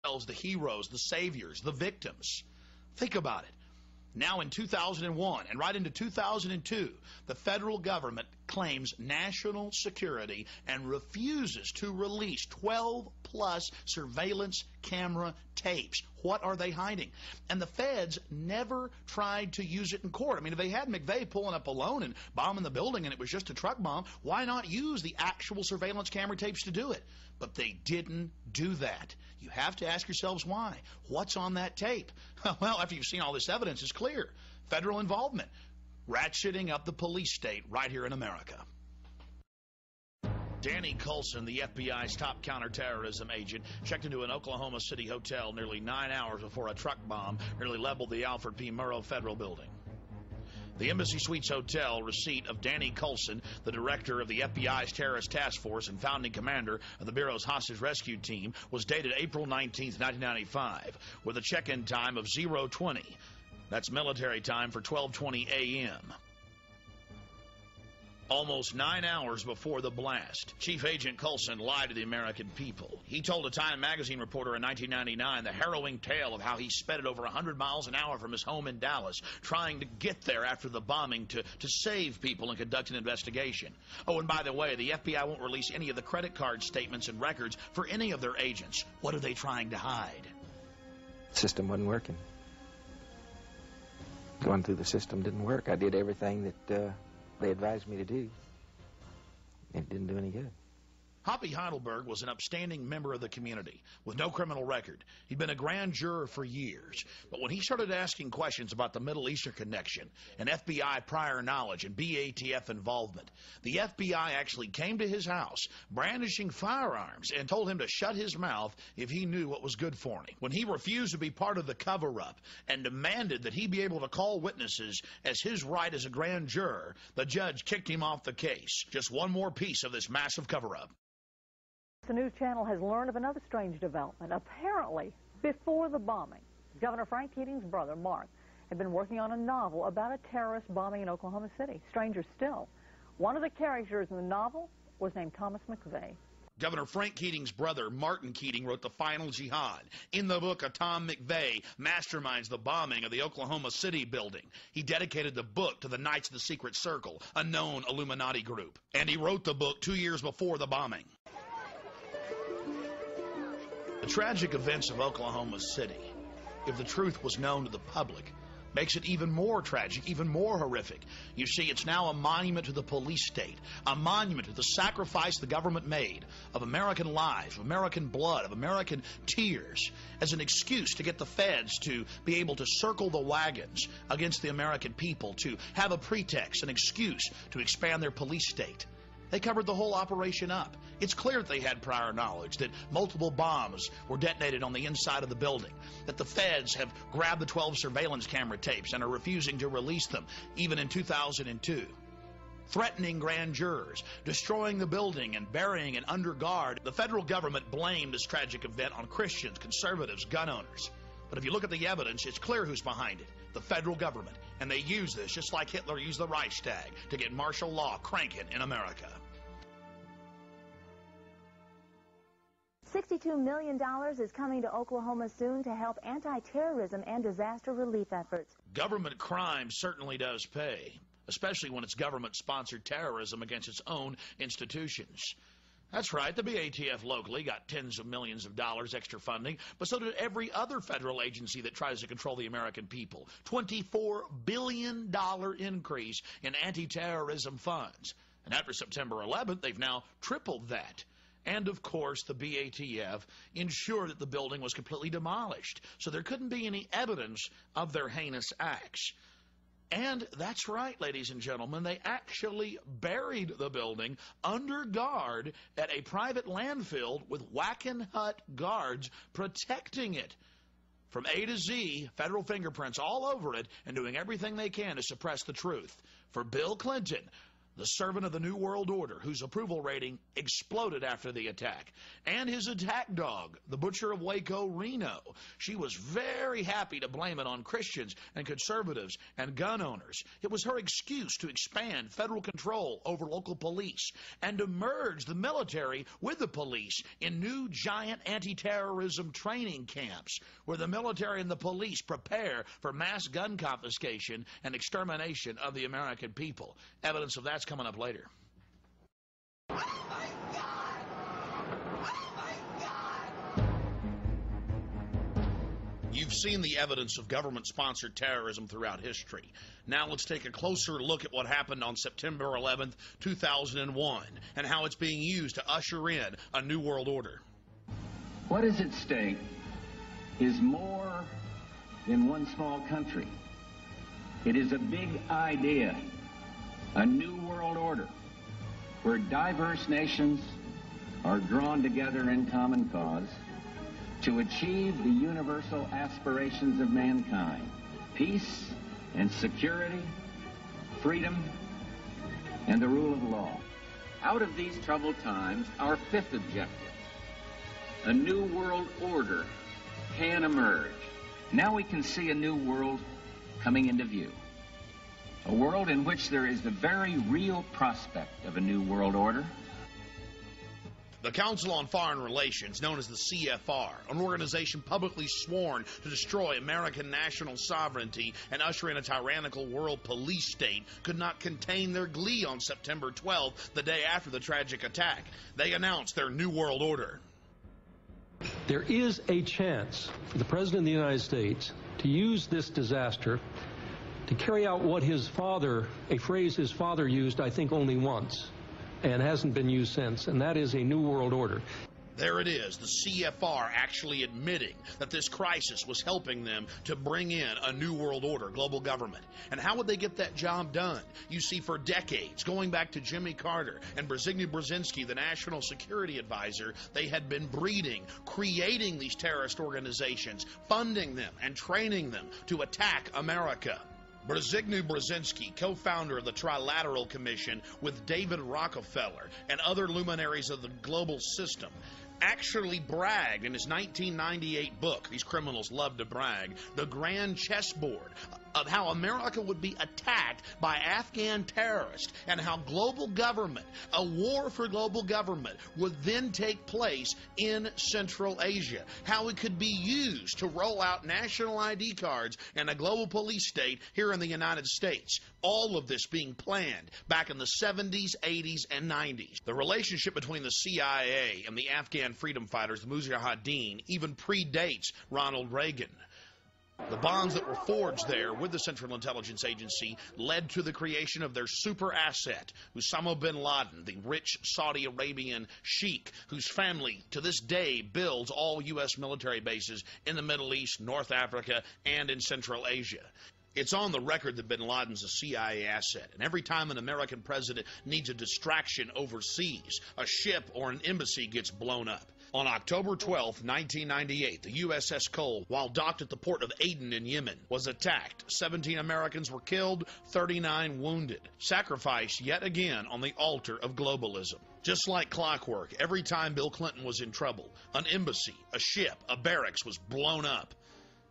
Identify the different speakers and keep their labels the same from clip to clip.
Speaker 1: The heroes, the saviors, the victims. Think about it. Now in 2001 and right into 2002, the federal government claims national security and refuses to release 12-plus surveillance camera tapes. What are they hiding? And the feds never tried to use it in court. I mean, if they had McVeigh pulling up alone and bombing the building and it was just a truck bomb, why not use the actual surveillance camera tapes to do it? But they didn't do that. You have to ask yourselves why. What's on that tape? Well, after you've seen all this evidence, it's clear. Federal involvement. Ratcheting up the police state right here in America. Danny Coulson, the FBI's top counterterrorism agent, checked into an Oklahoma City hotel nearly 9 hours before a truck bomb nearly leveled the Alfred P. Murrow Federal Building. The Embassy Suites Hotel receipt of Danny Coulson, the director of the FBI's Terrorist Task Force and founding commander of the Bureau's hostage rescue team, was dated April 19, 1995, with a check-in time of 0:20. That's military time for 12:20 a.m. Almost 9 hours before the blast, Chief Agent Coulson lied to the American people. He told a Time magazine reporter in 1999 the harrowing tale of how he sped at over 100 miles an hour from his home in Dallas, trying to get there after the bombing to save people and conduct an investigation. Oh, and by the way, the FBI won't release any of the credit card statements and records for any of their agents. What are they trying to hide?
Speaker 2: The system wasn't working. Going through the system didn't work. I did everything that they advised me to do. It didn't do any good.
Speaker 1: Hoppy Heidelberg was an upstanding member of the community with no criminal record. He'd been a grand juror for years. But when he started asking questions about the Middle Eastern connection and FBI prior knowledge and BATF involvement, the FBI actually came to his house brandishing firearms and told him to shut his mouth if he knew what was good for him. When he refused to be part of the cover-up and demanded that he be able to call witnesses as his right as a grand juror, the judge kicked him off the case. Just one more piece of this massive cover-up.
Speaker 3: The news channel has learned of another strange development. Apparently, before the bombing, Governor Frank Keating's brother, Mark, had been working on a novel about a terrorist bombing in Oklahoma City. Stranger still, one of the characters in the novel was named Thomas McVeigh.
Speaker 1: Governor Frank Keating's brother, Martin Keating, wrote The Final Jihad. In the book, Tom McVeigh masterminds the bombing of the Oklahoma City building. He dedicated the book to the Knights of the Secret Circle, a known Illuminati group. And he wrote the book 2 years before the bombing. The tragic events of Oklahoma City, if the truth was known to the public, makes it even more tragic, even more horrific. You see, it's now a monument to the police state, a monument to the sacrifice the government made of American lives, of American blood, of American tears, as an excuse to get the feds to be able to circle the wagons against the American people, to have a pretext, an excuse to expand their police state. They covered the whole operation up. It's clear that they had prior knowledge, that multiple bombs were detonated on the inside of the building, that the feds have grabbed the 12 surveillance camera tapes and are refusing to release them, even in 2002. Threatening grand jurors, destroying the building and burying it under guard. The federal government blamed this tragic event on Christians, conservatives, gun owners. But if you look at the evidence, it's clear who's behind it, the federal government. And they use this, just like Hitler used the Reichstag, to get martial law cranking in America.
Speaker 4: $62 million is coming to Oklahoma soon to help anti-terrorism and disaster relief efforts.
Speaker 1: Government crime certainly does pay, especially when it's government-sponsored terrorism against its own institutions. That's right, the BATF locally got tens of millions of dollars extra funding, but so did every other federal agency that tries to control the American people. $24 billion increase in anti-terrorism funds. And after September 11th, they've now tripled that. And, of course, the BATF ensured that the building was completely demolished, so there couldn't be any evidence of their heinous acts. And that's right, ladies and gentlemen, they actually buried the building under guard at a private landfill with Wackenhut guards protecting it. From A to Z, federal fingerprints all over it and doing everything they can to suppress the truth. For Bill Clinton, the servant of the New World Order, whose approval rating exploded after the attack, and his attack dog, the butcher of Waco, Reno. She was very happy to blame it on Christians and conservatives and gun owners. It was her excuse to expand federal control over local police and to merge the military with the police in new giant anti-terrorism training camps where the military and the police prepare for mass gun confiscation and extermination of the American people. Evidence of that's coming up later.
Speaker 5: Oh my God! Oh my God!
Speaker 1: You've seen the evidence of government-sponsored terrorism throughout history. Now let's take a closer look at what happened on September 11th, 2001, and how it's being used to usher in a new world order.
Speaker 6: What is at stake is more than one small country. It is a big idea. A new world order where diverse nations are drawn together in common cause to achieve the universal aspirations of mankind: peace and security, freedom, and the rule of law. Out of these troubled times, our fifth objective, a new world order, can emerge. Now we can see a new world coming into view. A world in which there is the very real prospect of a new world order.
Speaker 1: The Council on Foreign Relations, known as the CFR, an organization publicly sworn to destroy American national sovereignty and usher in a tyrannical world police state, could not contain their glee on September 12th, the day after the tragic attack. They announced their new world order.
Speaker 7: There is a chance for the President of the United States to use this disaster to carry out what his father, a phrase his father used, I think, only once, and hasn't been used since, and that is a new world order.
Speaker 1: There it is, the CFR actually admitting that this crisis was helping them to bring in a new world order, global government. And how would they get that job done? You see, for decades, going back to Jimmy Carter and Brzezinski, the national security advisor, they had been breeding, creating these terrorist organizations, funding them and training them to attack America. Brzezinski, co-founder of the Trilateral Commission with David Rockefeller and other luminaries of the global system, actually bragged in his 1998 book, these criminals love to brag, The Grand Chessboard, of how America would be attacked by Afghan terrorists and how global government, a war for global government, would then take place in Central Asia, how it could be used to roll out national ID cards and a global police state here in the United States. All of this being planned back in the 70s, 80s, and 90s. The relationship between the CIA and the Afghan freedom fighters, the Mujahideen, even predates Ronald Reagan. The bonds that were forged there with the Central Intelligence Agency led to the creation of their super asset, Osama bin Laden, the rich Saudi Arabian sheik whose family to this day builds all U.S. military bases in the Middle East, North Africa, and in Central Asia. It's on the record that bin Laden's a CIA asset, and every time an American president needs a distraction overseas, a ship or an embassy gets blown up. On October 12, 1998, the USS Cole, while docked at the port of Aden in Yemen, was attacked. 17 Americans were killed, 39 wounded. Sacrificed yet again on the altar of globalism. Just like clockwork, every time Bill Clinton was in trouble, an embassy, a ship, a barracks was blown up.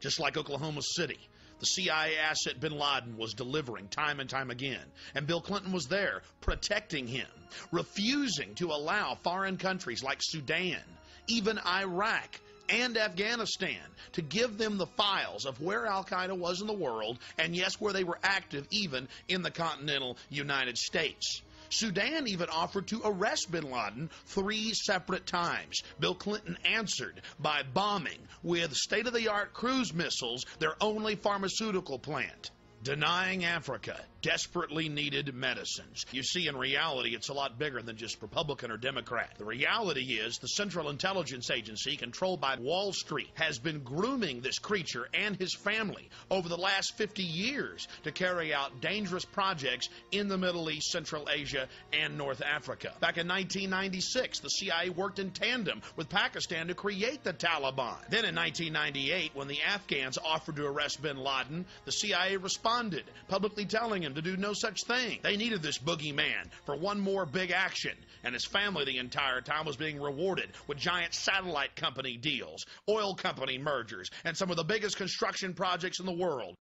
Speaker 1: Just like Oklahoma City, the CIA asset bin Laden was delivering time and time again, and Bill Clinton was there protecting him, refusing to allow foreign countries like Sudan, even Iraq, and Afghanistan to give them the files of where al-Qaeda was in the world, and yes, where they were active even in the continental United States. Sudan even offered to arrest bin Laden 3 separate times. Bill Clinton answered by bombing with state-of-the-art cruise missiles their only pharmaceutical plant. Denying Africa desperately needed medicines. You see, in reality, it's a lot bigger than just Republican or Democrat. The reality is the Central Intelligence Agency, controlled by Wall Street, has been grooming this creature and his family over the last 50 years to carry out dangerous projects in the Middle East, Central Asia, and North Africa. Back in 1996, the CIA worked in tandem with Pakistan to create the Taliban. Then in 1998, when the Afghans offered to arrest bin Laden, the CIA responded, publicly telling him him to do no such thing. They needed this boogeyman for one more big action, and his family the entire time was being rewarded with giant satellite company deals, oil company mergers, and some of the biggest construction projects in the world.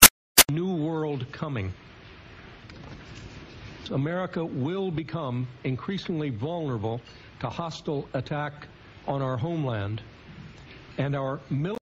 Speaker 7: New world coming. America will become increasingly vulnerable to hostile attack on our homeland, and our military